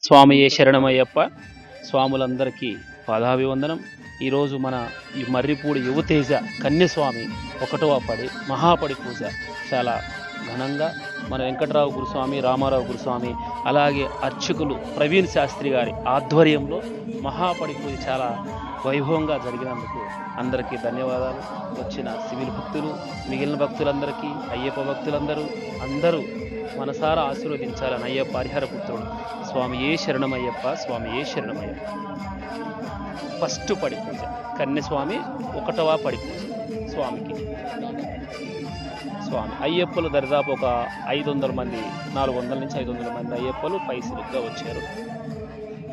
స్వామియే శరణమయ్యప్ప. స్వాములందరికీ పాదాభివందనం. ఈరోజు మన ఈ మర్రిపూడి యువతేజ కన్యస్వామి 1వ పడి మహాపడి పూజ చాలా ఘనంగా మన వెంకటరావు గురుస్వామి, రామారావు గురుస్వామి, అలాగే అర్చకులు ప్రవీణ్ శాస్త్రి గారి ఆధ్వర్యంలో మహాపడి పూజ చాలా వైభవంగా జరిగినందుకు అందరికీ ధన్యవాదాలు. వచ్చిన సివిల్ భక్తులు, మిగిలిన భక్తులందరికీ, అయ్యప్ప భక్తులందరూ అందరూ మనసారా ఆశీర్వదించాలని అయ్యప్ప హరిహర పుత్రుడు స్వామియే శరణమయ్యప్ప, స్వామియే శరణమయ్యప్ప. ఫస్ట్ పడి పూజ కన్యస్వామి, 1వ పడి పూజ స్వామికి. స్వామి అయ్యప్పలు దరిదాపు ఒక 500 మంది, 400 నుంచి 500 మంది అయ్యప్పలు పైసిలుగ్గా వచ్చారు.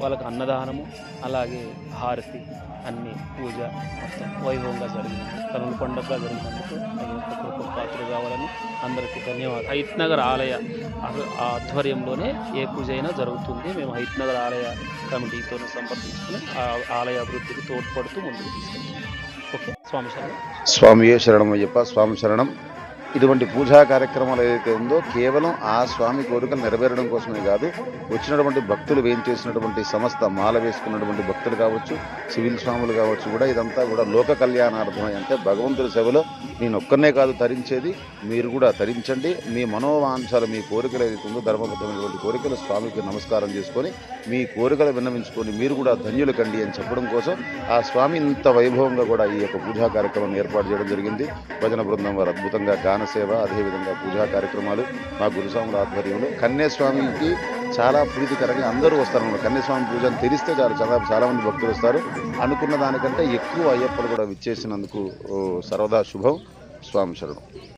వాళ్ళకు అన్నదానము, అలాగే హారతి, అన్ని పూజ మొత్తం వైభవంగా జరిగింది. కనుల పండుగగా జరిగినందుకు అయ్యప్ప కృపకు పాత్రలు కావాలని అందరికీ ధన్యవాదాలు. హైత్ నగర్ ఆలయ ఆధ్వర్యంలోనే ఏ పూజ అయినా జరుగుతుంది. మేము హైత్ నగర్ ఆలయ కమిటీతో సంప్రదించుకుని ఆలయ అభివృద్ధికి తోడ్పడుతూ ముందుకు తీసుకెళ్తాం. ఓకే, స్వామి శరణం. స్వామియే శరణమయ్యప్ప, స్వామి శరణం. ఇటువంటి పూజా కార్యక్రమాలు ఏదైతే ఉందో కేవలం ఆ స్వామి కోరికలు నెరవేరడం కోసమే కాదు, వచ్చినటువంటి భక్తులు వేయించేసినటువంటి సమస్త మాల వేసుకున్నటువంటి భక్తులు కావచ్చు, సివిల్ స్వాములు కావచ్చు, కూడా ఇదంతా కూడా లోక కళ్యాణార్థమై, అంటే భగవంతుడి సేవలో నేను ఒక్కనే కాదు తరించేది, మీరు కూడా తరించండి. మీ మనోవాంఛలు, మీ కోరికలు ఏదైతే ఉందో ధర్మబద్ధమైనటువంటి కోరికలు స్వామికి నమస్కారం చేసుకొని మీ కోరికలు విన్నవించుకొని మీరు కూడా ధన్యులు కండి అని చెప్పడం కోసం ఆ స్వామి ఇంత వైభవంగా కూడా ఈ యొక్క పూజా కార్యక్రమాన్ని ఏర్పాటు చేయడం జరిగింది. భజన బృందం వారు అద్భుతంగా గాన సేవ, అదేవిధంగా పూజా కార్యక్రమాలు మా గురుస్వాముల ఆధ్వర్యంలో కన్యాస్వామికి చాలా ప్రీతికరంగా అందరూ వస్తారు. కన్యాస్వామి పూజను తెలిస్తే చాలా మంది భక్తులు వస్తారు. అనుకున్న దానికంటే ఎక్కువ అయ్యప్పలు కూడా విచ్చేసినందుకు సర్వదా శుభం. స్వామి శరణం.